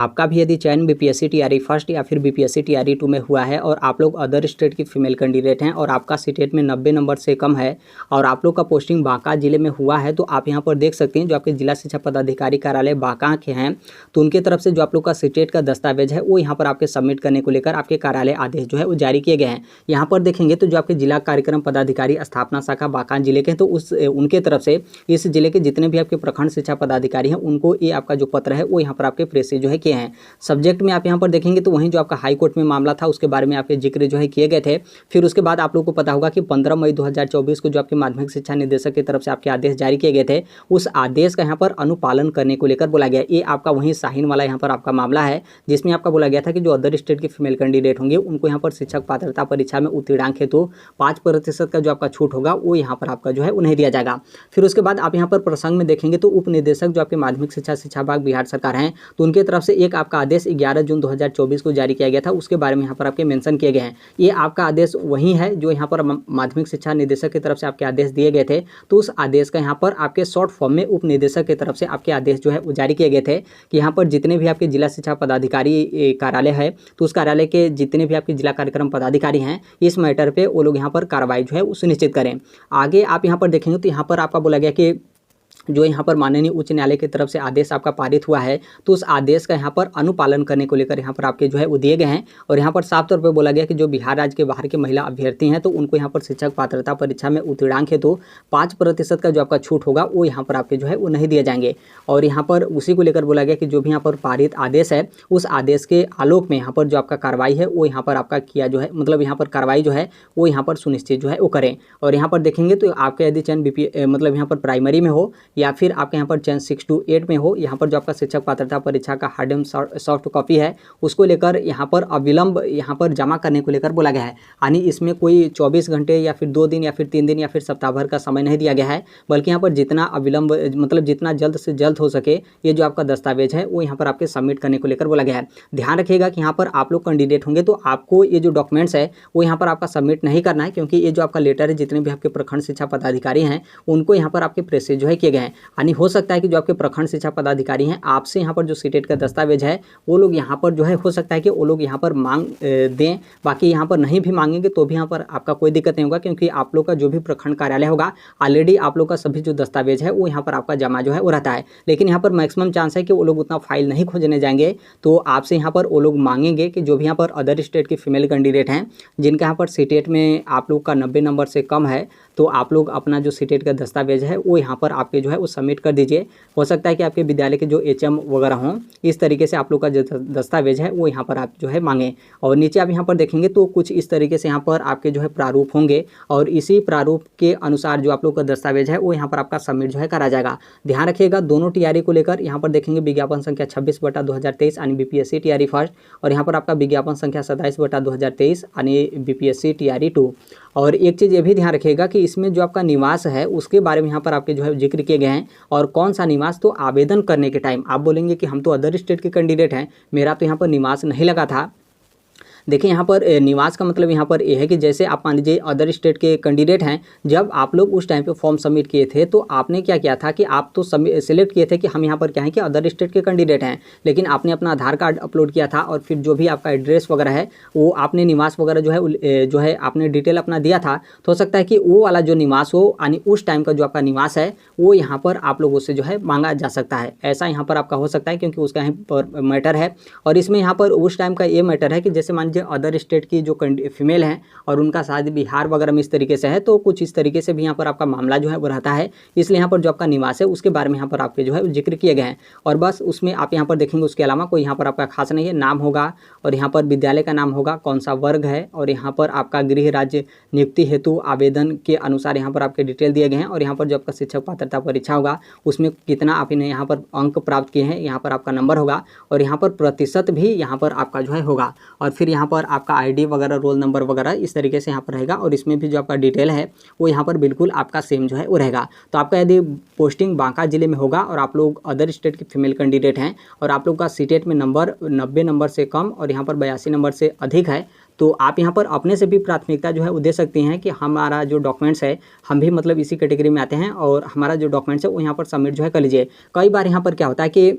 आपका भी यदि चयन बीपीएससी टीआरई फर्स्ट या फिर बीपीएससी टीआरई 2 में हुआ है और आप लोग अदर स्टेट की फीमेल कैंडिडेट हैं और आपका सीटेट में 90 नंबर से कम है और आप लोग का पोस्टिंग बांका जिले में हुआ है, तो आप यहां पर देख सकते हैं जो आपके जिला शिक्षा पदाधिकारी कार्यालय बांका के हैं, तो उनके तरफ से जो आप लोग का सीटेट का दस्तावेज है वो यहाँ पर आपके सबमिट करने को लेकर आपके कार्यालय आदेश जो है वो जारी किए गए हैं। यहाँ पर देखेंगे तो जो आपके जिला कार्यक्रम पदाधिकारी स्थापना शाखा बांका जिले के हैं, तो उनके तरफ से इस जिले के जितने भी आपके प्रखंड शिक्षा पदाधिकारी हैं उनको ये आपका जो पत्र है वो यहाँ पर आपके प्रेस से जो है किए हैं। सब्जेक्ट में आप यहाँ पर देखेंगे तो वहीं जो आपका हाई कोर्ट में मामला था उसके बारे में आपके जिक्र जो है किए गए थे। फिर उसके बाद आप लोगों को पता होगा कि 15 मई 2024 को जो आपके माध्यमिक शिक्षा निदेशक की तरफ से आपके आदेश जारी किए गए थे, उस आदेश का यहाँ पर अनुपालन करने को लेकर बोला गया। ये आपका वहीं शाहीन वाला यहाँ पर आपका मामला है, जिसमें आपका बोला गया था कि जो अदर स्टेट के फीमेल कैंडिडेट होंगे उनको यहाँ पर शिक्षक पात्रता परीक्षा में उत्तीर्णांक हेतु 5% का जो आपका छूट होगा वो यहाँ पर आपका जो है उन्हें दिया जाएगा। फिर उसके बाद आप यहाँ पर प्रसंग में देखेंगे तो उप निदेशक जो आपके माध्यमिक शिक्षा विभाग बिहार सरकार हैं, तो उनके तरफ से एक आपका आदेश 11 जून 2024 को जारी किया गया था, उसके बारे में यहाँ पर आपके मेंशन किए गए हैं। ये आपका आदेश वही है जो यहाँ पर माध्यमिक शिक्षा निदेशक की तरफ से आपके आदेश दिए गए थे, तो उस आदेश का यहाँ पर आपके शॉर्ट फॉर्म में उप निदेशक की तरफ से आपके आदेश जो है वो जारी किए गए थे कि यहाँ पर जितने भी आपके जिला शिक्षा पदाधिकारी कार्यालय है, तो उस कार्यालय के जितने भी आपके जिला कार्यक्रम पदाधिकारी हैं इस मैटर पे वो लोग यहाँ पर कार्रवाई जो है वो सुनिश्चित करें। आगे आप यहाँ पर देखेंगे तो यहाँ पर आपका बोला गया कि जो यहाँ पर माननीय उच्च न्यायालय की तरफ से आदेश आपका पारित हुआ है, तो उस आदेश का यहाँ पर अनुपालन करने को लेकर यहाँ पर आपके जो है वो दिए गए हैं। और यहाँ पर साफ तौर पे बोला गया कि जो बिहार राज्य के बाहर के महिला अभ्यर्थी हैं तो उनको यहाँ पर शिक्षक पात्रता परीक्षा में उत्तीर्णांक हेतु 5% का जो आपका छूट होगा वो यहाँ पर आपके जो है वो नहीं दिए जाएंगे। और यहाँ पर उसी को लेकर बोला गया कि जो भी यहाँ पर पारित आदेश है उस आदेश के आलोक में यहाँ पर जो आपका कार्रवाई है वो यहाँ पर आपका किया जो है, मतलब यहाँ पर कार्रवाई जो है वो यहाँ पर सुनिश्चित जो है वो करें। और यहाँ पर देखेंगे तो आपका यदि चयन मतलब यहाँ पर प्राइमरी में हो या फिर आपके यहाँ पर चयन 6 to 8 में हो, यहाँ पर जो आपका शिक्षक पात्रता परीक्षा का हार्ड एंड सॉफ्ट कॉपी है उसको लेकर यहाँ पर अविलंब यहाँ पर जमा करने को लेकर बोला गया है। यानी इसमें कोई 24 घंटे या फिर 2 दिन या फिर 3 दिन या फिर सप्ताह भर का समय नहीं दिया गया है, बल्कि यहाँ पर जितना अविलंब मतलब जितना जल्द से जल्द हो सके ये जो आपका दस्तावेज है वो यहाँ पर आपके सबमिट करने को लेकर बोला गया है। ध्यान रखिएगा कि यहाँ पर आप लोग कैंडिडेट होंगे तो आपको ये जो डॉक्यूमेंट्स है वो यहाँ पर आपका सबमिट नहीं करना है, क्योंकि ये जो आपका लेटर है जितने भी आपके प्रखंड शिक्षा पदाधिकारी हैं उनको यहाँ पर आपके प्रेस जो है किए गए हैं। यानी हो सकता है कि जो आपके प्रखंड शिक्षा पदाधिकारी हैं आपसे यहाँ पर जो सीटेट का दस्तावेज है वो लोग यहाँ पर जो है हो सकता है कि वो लोग यहाँ पर मांग दें, बाकी यहाँ पर नहीं भी मांगेंगे तो भी यहाँ पर आपका कोई दिक्कत नहीं होगा, क्योंकि आप लोग का जो भी प्रखंड कार्यालय होगा ऑलरेडी आप लोग का सभी जो दस्तावेज है वो यहाँ पर आपका जमा जो है वो रहता है। लेकिन यहाँ पर मैक्सिमम चांस है कि वो लोग उतना फाइल नहीं खोजने जाएंगे, तो आपसे यहाँ पर वो लोग मांगेंगे कि जो भी यहाँ पर अदर स्टेट के फीमेल कैंडिडेट हैं जिनका यहाँ पर सीटेट में आप लोग का 90 नंबर से कम है, तो आप लोग अपना जो सीटेट का दस्तावेज है वो यहाँ पर आपके जो है वो सबमिट कर दीजिए। हो सकता है कि आपके विद्यालय के जो एचएम वगैरह हों इस तरीके से आप लोग का जो दस्तावेज है वो यहाँ पर आप जो है मांगें। और नीचे आप यहाँ पर देखेंगे तो कुछ इस तरीके से यहाँ पर आपके जो है प्रारूप होंगे और इसी प्रारूप के अनुसार जो आप लोग का दस्तावेज है वो यहाँ पर आपका सबमिट जो है करा जाएगा। ध्यान रखिएगा दोनों टीआरई को लेकर यहाँ पर देखेंगे विज्ञापन संख्या 26/2023 यानी बीपीएससी टीआरई फर्स्ट, और यहाँ पर आपका विज्ञापन संख्या 27/2023 यानी बीपीएससी टीआरई 2। और एक चीज़ ये भी ध्यान रखिएगा कि इसमें जो आपका निवास है उसके बारे में यहाँ पर आपके जो है जिक्र किए गए हैं। और कौन सा निवास, तो आवेदन करने के टाइम आप बोलेंगे कि हम तो अदर स्टेट के कैंडिडेट हैं, मेरा तो यहाँ पर निवास नहीं लगा था। देखिए यहाँ पर निवास का मतलब यहाँ पर यह है कि जैसे आप मान लीजिए अदर स्टेट के कैंडिडेट हैं, जब आप लोग उस टाइम पे फॉर्म सबमिट किए थे तो आपने क्या किया था कि आप तो सिलेक्ट किए थे कि हम यहाँ पर क्या है कि अदर स्टेट के कैंडिडेट हैं, लेकिन आपने अपना आधार कार्ड अपलोड किया था और फिर जो भी आपका एड्रेस वगैरह है वो आपने निवास वगैरह जो है आपने डिटेल अपना दिया था। तो हो सकता है कि वो वाला जो निवास हो यानी उस टाइम का जो आपका निवास है वो यहाँ पर आप लोगों से जो है मांगा जा सकता है। ऐसा यहाँ पर आपका हो सकता है क्योंकि उसका यहाँ पर मैटर है। और इसमें यहाँ पर उस टाइम का ये मैटर है कि जैसे मान लीजिए अदर स्टेट की जो फीमेल हैं और उनका शादी बिहार वगैरह में इस तरीके से है, तो कुछ इस तरीके से भी यहाँ पर आपका मामला जो है वो रहता है। इसलिए यहाँ पर जो आपका निवास है उसके बारे में यहाँ पर आपके जो है जिक्र किए गए हैं। और बस उसमें आप यहाँ पर देखेंगे उसके अलावा कोई यहाँ पर आपका खास नहीं है। नाम होगा और यहाँ पर विद्यालय का नाम होगा, कौन सा वर्ग है, और यहाँ पर आपका गृह राज्य नियुक्ति हेतु आवेदन के अनुसार यहाँ पर आपके डिटेल दिए गए हैं। और यहाँ पर जो आपका शिक्षक पात्रता परीक्षा होगा उसमें कितना आपने यहाँ पर अंक प्राप्त किए हैं यहाँ पर आपका नंबर होगा, और यहाँ पर प्रतिशत भी यहाँ पर आपका जो है होगा। और फिर यहाँ पर आपका आईडी वगैरह रोल नंबर वगैरह इस तरीके से यहाँ पर रहेगा। और इसमें भी जो आपका डिटेल है वो यहाँ पर बिल्कुल आपका सेम जो है वो रहेगा। तो आपका यदि पोस्टिंग बांका जिले में होगा और आप लोग अदर स्टेट के फीमेल कैंडिडेट हैं और आप लोग का सीटेट में नंबर 90 नंबर से कम और यहाँ पर 82 नंबर से अधिक है, तो आप यहाँ पर अपने से भी प्राथमिकता जो है वो दे सकती हैं कि हमारा जो डॉक्यूमेंट्स है हम भी मतलब इसी कैटेगरी में आते हैं और हमारा जो डॉक्यूमेंट्स है वो यहाँ पर सबमिट जो है कर लीजिए। कई बार यहाँ पर क्या होता है कि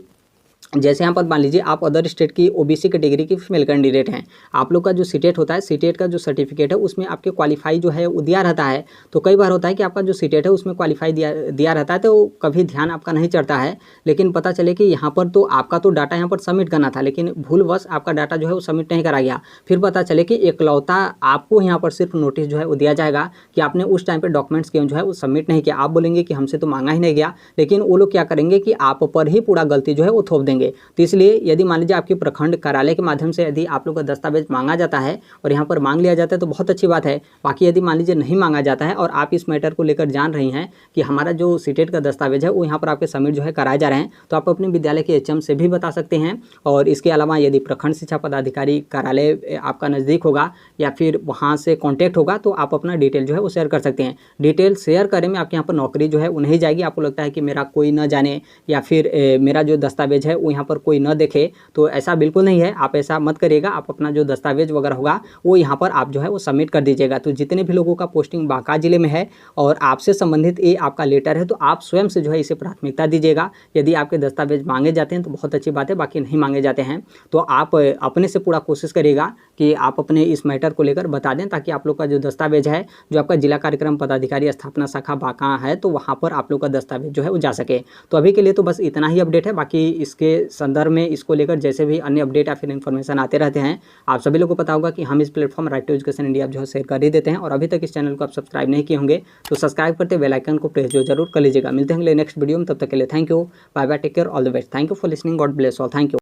जैसे यहाँ पर मान लीजिए आप अदर स्टेट की ओबीसी कैटेगरी की फीमेल कैंडिडेट हैं, आप लोग का जो सीटेट होता है, सीटेट का जो सर्टिफिकेट है उसमें आपके क्वालिफाई जो है वो दिया रहता है। तो कई बार होता है कि आपका जो सीटेट है उसमें क्वालिफाई दिया रहता है, तो कभी ध्यान आपका नहीं चढ़ता है, लेकिन पता चले कि यहाँ पर तो आपका तो डाटा यहाँ पर सबमिट करना था, लेकिन भूलवश आपका डाटा जो है वो सबमिट नहीं करा गया। फिर पता चले कि एकलौता आपको यहाँ पर सिर्फ नोटिस जो है वो दिया जाएगा कि आपने उस टाइम पर डॉक्यूमेंट्स क्यों जो है वो सबमिट नहीं किया। आप बोलेंगे कि हमसे तो मांगा ही नहीं गया, लेकिन वो लोग क्या करेंगे कि आप पर ही पूरा गलती जो है वो थोप देंगे। तो इसलिए यदि मान लीजिए आपके प्रखंड कार्यालय के माध्यम से यदि आप लोग का दस्तावेज मांगा जाता है और यहाँ पर मांग लिया जाता है तो बहुत अच्छी बात है। बाकी यदि मान लीजिए नहीं मांगा जाता है और आप इस मैटर को लेकर जान रही हैं कि हमारा जो सीटेट का दस्तावेज है वो यहाँ पर आपके सबमिट जो है कराए जा रहे हैं, तो आप अपने विद्यालय के एचएम से भी बता सकते हैं। और इसके अलावा यदि प्रखंड शिक्षा पदाधिकारी कार्यालय आपका नज़दीक होगा या फिर वहाँ से कॉन्टैक्ट होगा तो आप अपना डिटेल जो है वो शेयर कर सकते हैं। डिटेल शेयर करने में आपके यहाँ पर नौकरी जो है वो नहीं जाएगी। आपको लगता है कि मेरा कोई न जाने या फिर मेरा जो दस्तावेज है वो यहाँ पर कोई न देखे, तो ऐसा बिल्कुल नहीं है। आप ऐसा मत करिएगा। आप अपना जो दस्तावेज वगैरह होगा वो यहाँ पर आप जो है वो सबमिट कर दीजिएगा। तो जितने भी लोगों का पोस्टिंग बांका जिले में है और आपसे संबंधित ये आपका लेटर है तो आप स्वयं से जो है इसे प्राथमिकता दीजिएगा। यदि आपके दस्तावेज मांगे जाते हैं तो बहुत अच्छी बात है, बाकी नहीं मांगे जाते हैं तो आप अपने से पूरा कोशिश करिएगा कि आप अपने इस मैटर को लेकर बता दें, ताकि आप लोग का जो दस्तावेज है, जो आपका जिला कार्यक्रम पदाधिकारी स्थापना शाखा बांका है, तो वहाँ पर आप लोग का दस्तावेज जो है वो जा सके। तो अभी के लिए तो बस इतना ही अपडेट है। बाकी इसके संदर्भ में इसको लेकर जैसे भी अन्य अपडेट या फिर इन्फॉर्मेशन आते रहते हैं, आप सभी लोगों को पता होगा कि हम इस platform Right to Education India जो है शेयर कर ही देते हैं। और अभी तक इस चैनल को आप सब्सक्राइब नहीं किए होंगे तो सब्सक्राइब करते बेल आइकन को प्रेस जो जरूर कर लीजिएगा। मिलते हैं अगले नेक्स्ट वीडियो में, तब तक के लिए thank you, bye bye, take care, all the best, thank you for listening, God bless all, thank you.